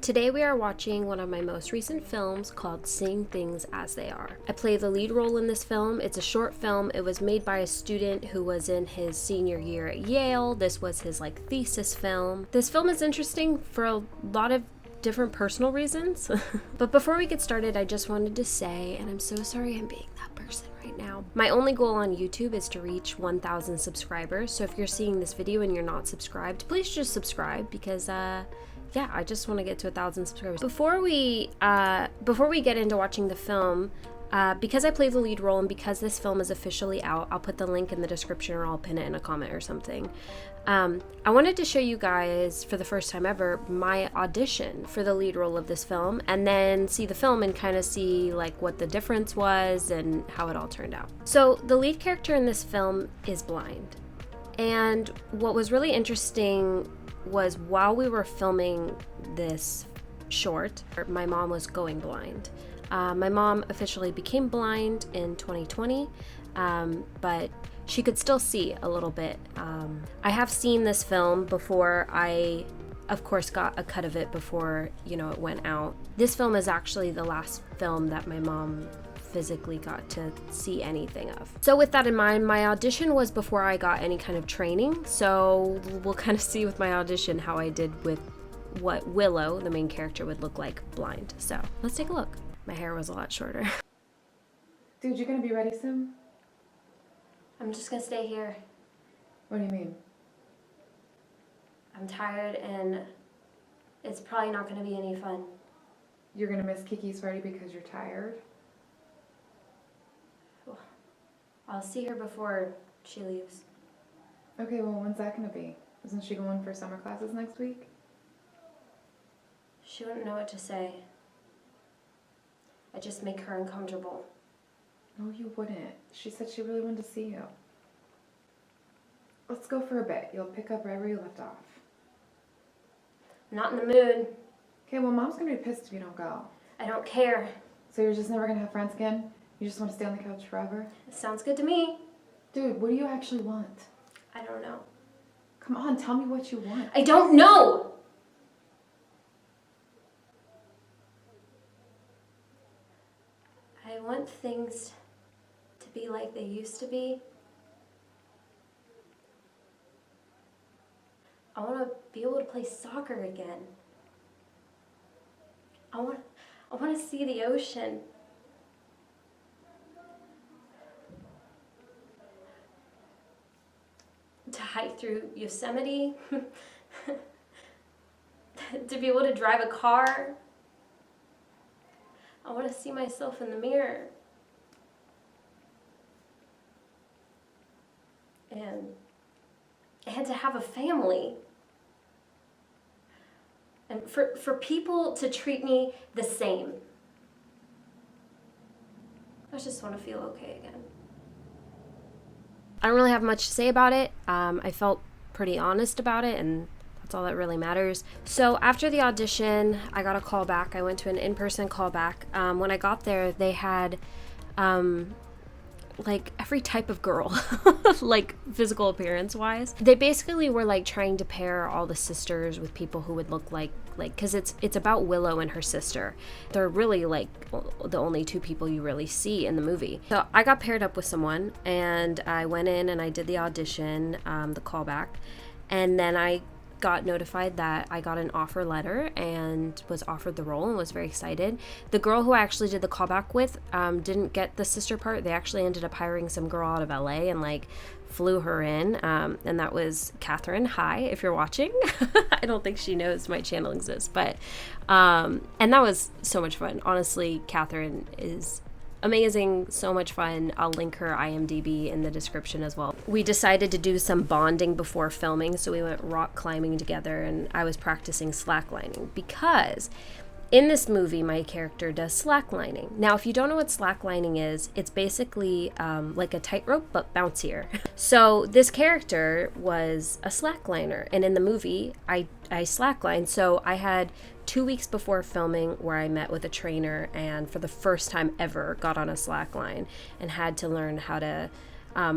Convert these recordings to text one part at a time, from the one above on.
Today we are watching one of my most recent films called Seeing Things as They Are. I play the lead role in this film. It's a short film. It was made by a student who was in his senior year at Yale. This was his thesis film. This film is interesting for a lot of different personal reasons. But before we get started, I just wanted to say, and I'm so sorry I'm being that person right now, my only goal on YouTube is to reach 1,000 subscribers. So if you're seeing this video and you're not subscribed, please just subscribe because yeah, I just want to get to 1,000 subscribers. Before we get into watching the film, because I play the lead role and because this film is officially out, I'll put the link in the description or I'll pin it in a comment or something. I wanted to show you guys, for the first time ever, my audition for the lead role of this film, and then see the film and kind of see what the difference was and how it all turned out. So the lead character in this film is blind. And what was really interesting was while we were filming this short, my mom was going blind. My mom officially became blind in 2020, but she could still see a little bit. I have seen this film before. I, of course, got a cut of it before, it went out. This film is actually the last film that my mom physically got to see anything of. So with that in mind, my audition was before I got any kind of training, so we'll kind of see with my audition how I did with what Willow, the main character, would look like blind. So let's take a look. My hair was a lot shorter. Dude, you gonna be ready soon? I'm just gonna stay here. What do you mean? I'm tired and it's probably not gonna be any fun. You're gonna miss Kiki's party because you're tired? I'll see her before she leaves. Okay, well, when's that gonna be? Isn't she going for summer classes next week? She wouldn't know what to say. I just make her uncomfortable. No, you wouldn't. She said she really wanted to see you. Let's go for a bit. You'll pick up right where you left off. I'm not in the mood. Okay, well, Mom's gonna be pissed if you don't go. I don't care. So you're just never gonna have friends again? You just want to stay on the couch forever? It sounds good to me. Dude, what do you actually want? I don't know. Come on, tell me what you want. I don't know! I want things to be like they used to be. I want to be able to play soccer again. I want to see the ocean. To hike through Yosemite, to be able to drive a car. I want to see myself in the mirror. And to have a family. And for people to treat me the same. I just want to feel okay again. I don't really have much to say about it. I felt pretty honest about it, and that's all that really matters. So after the audition, I got a call back. I went to an in-person call back. When I got there, they had every type of girl, physical appearance wise. They basically were trying to pair all the sisters with people who would look because it's about Willow and her sister. They're really the only two people you really see in the movie. So I got paired up with someone and I went in and I did the audition, the callback, and then I got notified that I got an offer letter and was offered the role and was very excited. The girl who I actually did the callback with didn't get the sister part. They actually ended up hiring some girl out of LA and flew her in, and that was Catherine. Hi, if you're watching. I don't think she knows my channel exists, but and that was so much fun. Honestly, Catherine is amazing, so much fun. I'll link her IMDb in the description as well. We decided to do some bonding before filming, so we went rock climbing together and I was practicing slacklining because in this movie my character does slacklining. Now if you don't know what slacklining is, it's basically like a tightrope but bouncier. So this character was a slackliner, and in the movie I slacklined. So I had 2 weeks before filming where I met with a trainer and for the first time ever got on a slack line and had to learn how to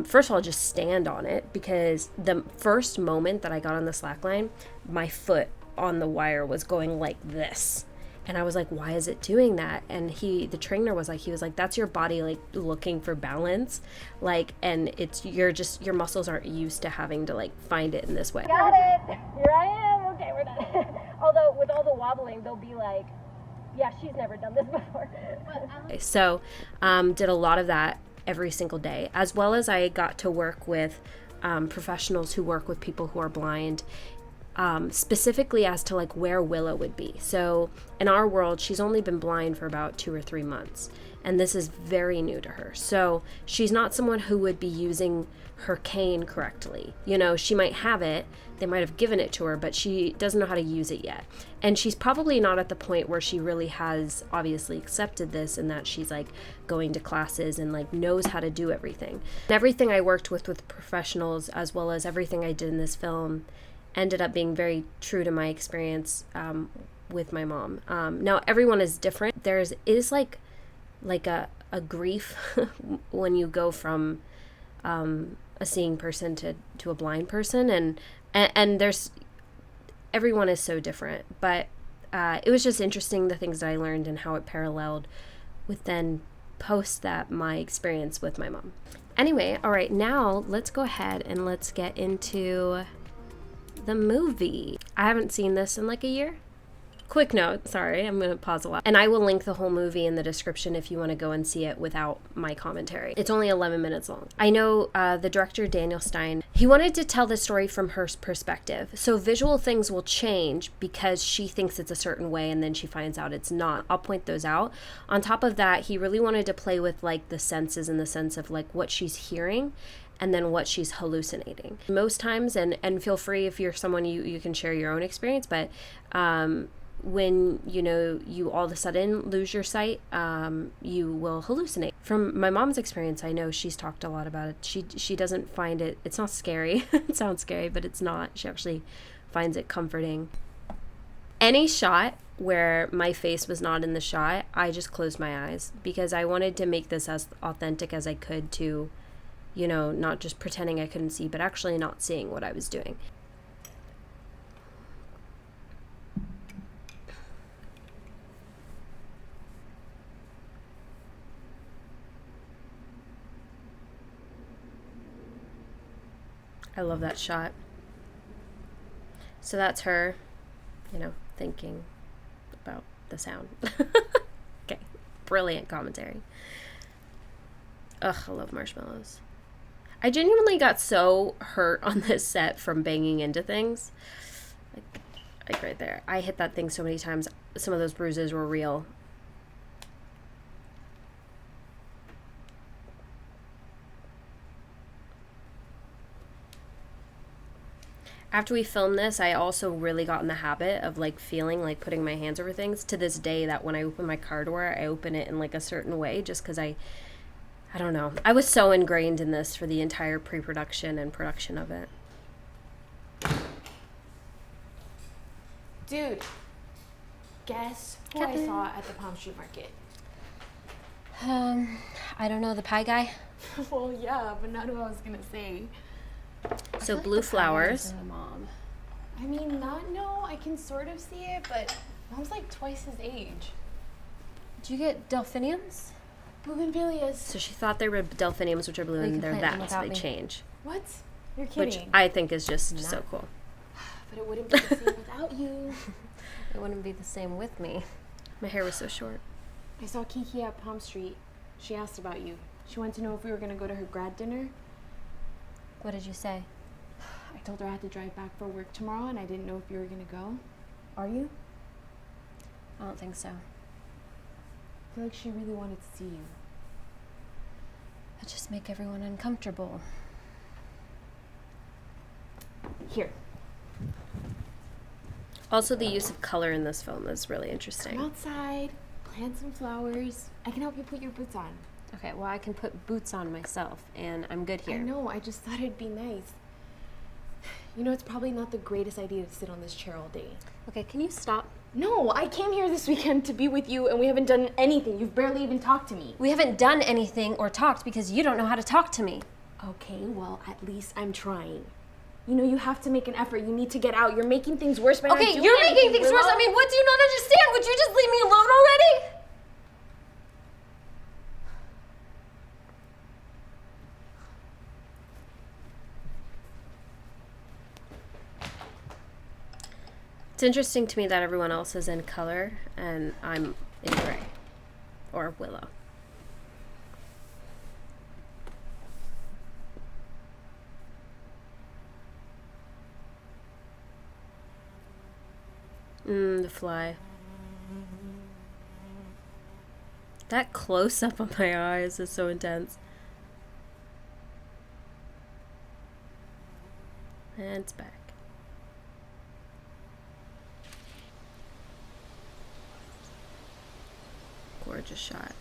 first of all just stand on it, because the first moment that I got on the slack line, my foot on the wire was going like this. And I was like, why is it doing that? And the trainer was like, that's your body like looking for balance. Like, and it's, your muscles aren't used to having to like find it in this way. Got it. Here I am. Okay, we're done. Although with all the wobbling, they'll be like, yeah, she's never done this before. So, did a lot of that every single day, as well as I got to work with professionals who work with people who are blind, specifically as to like where Willow would be. So in our world, she's only been blind for about 2 or 3 months, and this is very new to her. So she's not someone who would be using her cane correctly. You know, she might have it, they might have given it to her, but she doesn't know how to use it yet. And she's probably not at the point where she really has obviously accepted this, and that she's like going to classes and like knows how to do everything. And everything I worked with professionals, as well as everything I did in this film, ended up being very true to my experience with my mom. Now everyone is different. There is like a grief when you go from a seeing person to a blind person, and there's, everyone is so different. But it was just interesting, the things that I learned and how it paralleled with then post that my experience with my mom. Anyway, all right, now let's go ahead and let's get into the movie. I haven't seen this in like a year. Quick note, sorry, I'm gonna pause a lot. And I will link the whole movie in the description if you want to go and see it without my commentary. It's only 11 minutes long. I know the director, Daniel Stein, he wanted to tell the story from her perspective. So visual things will change because she thinks it's a certain way and then she finds out it's not. I'll point those out. On top of that, he really wanted to play with like the senses, in the sense of like what she's hearing and then what she's hallucinating. Most times, and feel free if you're someone, you can share your own experience, but when you all of a sudden lose your sight, you will hallucinate. From my mom's experience, I know she's talked a lot about it. She doesn't find it, it's not scary. It sounds scary, but it's not. She actually finds it comforting. Any shot where my face was not in the shot, I just closed my eyes, because I wanted to make this as authentic as I could to, not just pretending I couldn't see, but actually not seeing what I was doing. I love that shot. So that's her, thinking about the sound. Okay, brilliant commentary. Ugh, I love marshmallows. I genuinely got so hurt on this set from banging into things. Like right there. I hit that thing so many times. Some of those bruises were real. After we filmed this, I also really got in the habit of like feeling like putting my hands over things, to this day, that when I open my car door, I open it in like a certain way, just because I don't know. I was so ingrained in this for the entire pre-production and production of it. Dude, guess who I saw at the Palm Street Market? I don't know, the pie guy? Well, yeah, but not who I was gonna say. So blue flowers. Mom. I mean, I can sort of see it, but Mom's like twice his age. Did you get delphiniums? Bougainvilleas. So she thought they were delphiniums, which are blue, and they're that, so they change. What? You're kidding. Which I think is just so cool. But it wouldn't be the same without you. It wouldn't be the same with me. My hair was so short. I saw Kiki at Palm Street. She asked about you. She wanted to know if we were going to go to her grad dinner. What did you say? I told her I had to drive back for work tomorrow, and I didn't know if you were going to go. Are you? I don't think so. I feel like she really wanted to see you. I just make everyone uncomfortable. Here. Also, the use of color in this film is really interesting. Come outside, plant some flowers. I can help you put your boots on. Okay, well, I can put boots on myself, and I'm good here. I know, I just thought it'd be nice. It's probably not the greatest idea to sit on this chair all day. Okay, can you stop? No, I came here this weekend to be with you, and we haven't done anything. You've barely even talked to me. We haven't done anything or talked because you don't know how to talk to me. Okay, well, at least I'm trying. You know, you have to make an effort. You need to get out. You're making things worse by not Okay, doing you're making anything, things worse. Willow. I mean, what do you not understand? Would you just leave me alone already? It's interesting to me that everyone else is in color and I'm in gray. Or willow. The fly. That close-up on my eyes is so intense. And it's back. Gorgeous shot.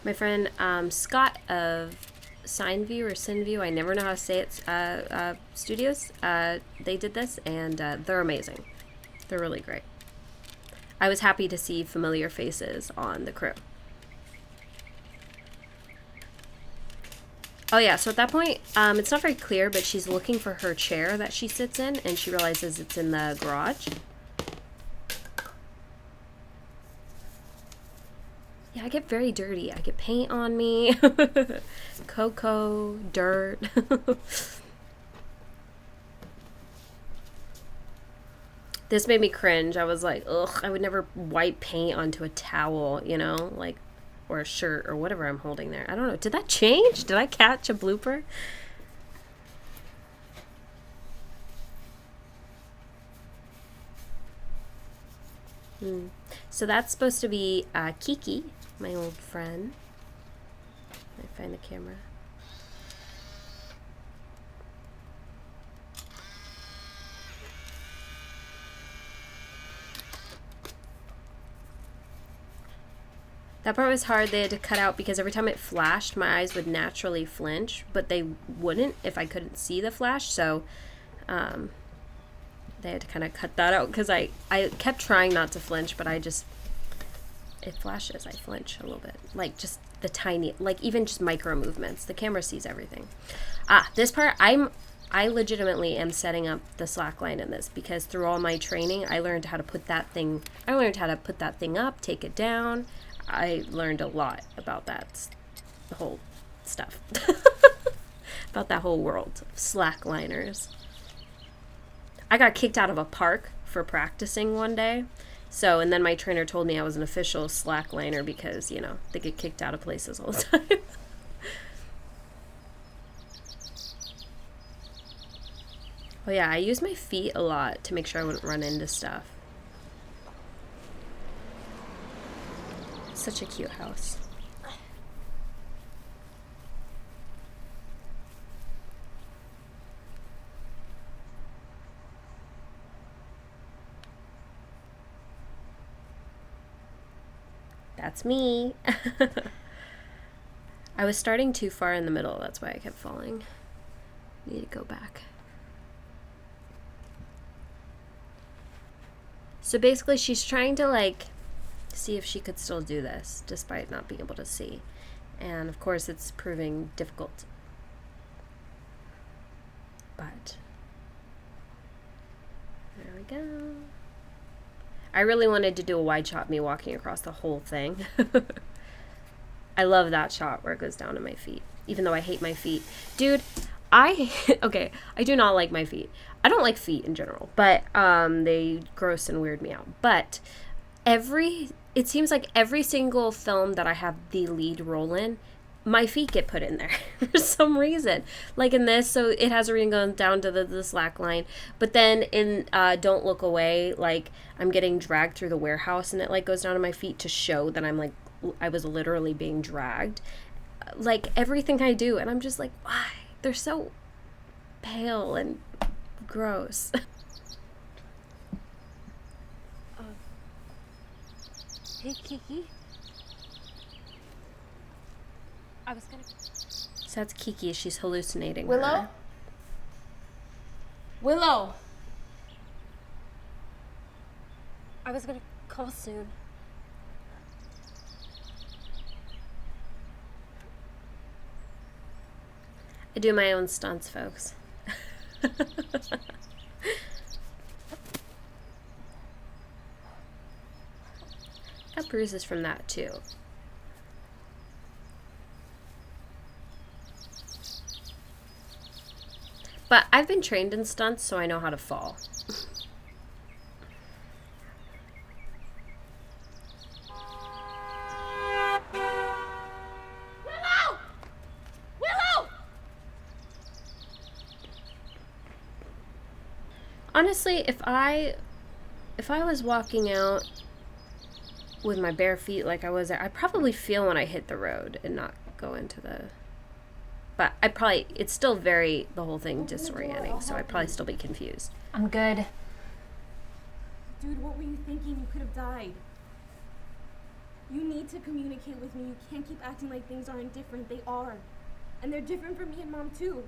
My friend Scott of Sineview or Sinview, I never know how to say it, studios, they did this, and they're amazing. They're really great. I was happy to see familiar faces on the crew. Oh yeah, so at that point, it's not very clear, but she's looking for her chair that she sits in, and she realizes it's in the garage. Yeah, I get very dirty. I get paint on me. Cocoa, dirt. This made me cringe. I was like, ugh, I would never wipe paint onto a towel, you know? Like, or a shirt or whatever I'm holding there. I don't know. Did that change? Did I catch a blooper? So that's supposed to be Kiki, my old friend. Let me find the camera. That part was hard. They had to cut out because every time it flashed, my eyes would naturally flinch, but they wouldn't if I couldn't see the flash. So they had to kind of cut that out because I kept trying not to flinch, but it flashes. I flinch a little bit. Like just the tiny, like even just micro movements. The camera sees everything. This part, I legitimately am setting up the slack line in this because through all my training, I learned how to put that thing up, take it down. I learned a lot about that, the whole stuff. About that whole world of slackliners. I got kicked out of a park for practicing one day. So, and then my trainer told me I was an official slackliner because, you know, they get kicked out of places all the time. Oh yeah, I use my feet a lot to make sure I wouldn't run into stuff. Such a cute house. That's me. I was starting too far in the middle, that's why I kept falling. Need to go back. So basically she's trying to like see if she could still do this despite not being able to see. And of course it's proving difficult. But there we go. I really wanted to do a wide shot of me walking across the whole thing. I love that shot where it goes down to my feet, even though I hate my feet. Dude, okay, I do not like my feet. I don't like feet in general, but they gross and weird me out. But it seems like every single film that I have the lead role in, my feet get put in there for some reason. Like in this, so it has a ring going down to the slack line. But then in Don't Look Away, like I'm getting dragged through the warehouse and it like goes down to my feet to show that I was literally being dragged. Like everything I do, and I'm just like, why? They're so pale and gross. Hey, Kiki. I was gonna... So that's Kiki. She's hallucinating. Willow? Her. Willow! I was gonna call soon. I do my own stunts, folks. Got bruises from that too. But I've been trained in stunts, so I know how to fall. Honestly, if I was walking out with my bare feet like I was there, I'd probably feel when I hit the road and not go into the... But it's still the whole thing disorienting, so I'd probably still be confused. I'm good. Dude, what were you thinking? You could have died. You need to communicate with me. You can't keep acting like things aren't different. They are. And they're different for me and Mom, too.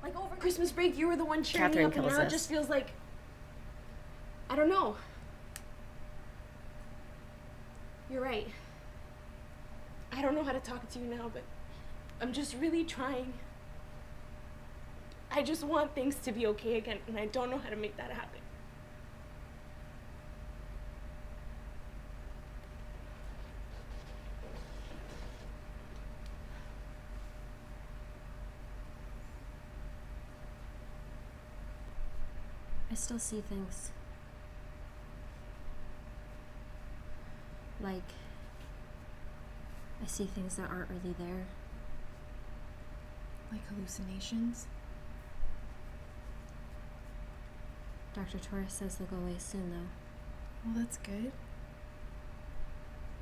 Like, over Christmas break, you were the one cheering me up, and now it just feels like... I don't know. You're right. I don't know how to talk to you now, but I'm just really trying. I just want things to be okay again, and I don't know how to make that happen. I still see things. Like, I see things that aren't really there. Like hallucinations? Dr. Torres says they'll go away soon, though. Well, that's good.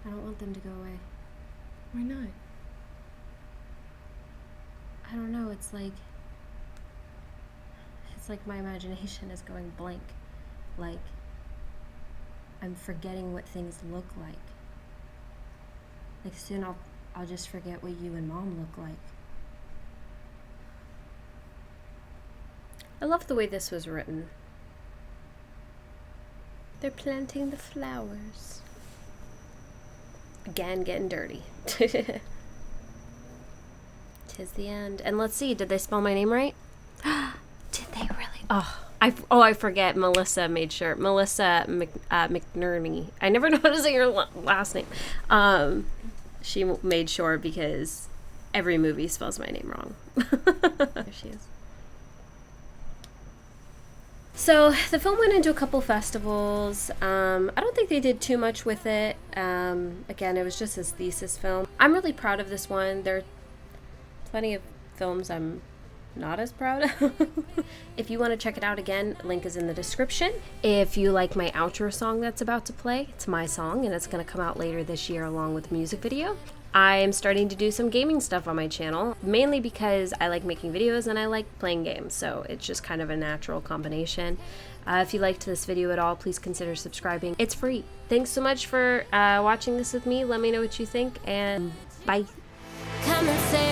I don't want them to go away. Why not? I don't know, it's like my imagination is going blank. Like, I'm forgetting what things look like. Like, soon I'll just forget what you and Mom look like. I love the way this was written. They're planting the flowers. Again, getting dirty. Tis the end. And let's see, did they spell my name right? Did they really? I forget. Melissa made sure. Melissa McNerney. I never know how to say your last name. She made sure because every movie spells my name wrong. There she is. So the film went into a couple festivals. I don't think they did too much with it. Again, it was just his thesis film. I'm really proud of this one. There are plenty of films I'm not as proud of. If you want to check it out again, link is in the description. If you like my outro song that's about to play, it's my song and it's going to come out later this year along with the music video. I am starting to do some gaming stuff on my channel, mainly because I like making videos and I like playing games, so it's just kind of a natural combination. If you liked this video at all, please consider subscribing. It's free. Thanks so much for watching this with me. Let me know what you think, and bye. Come and say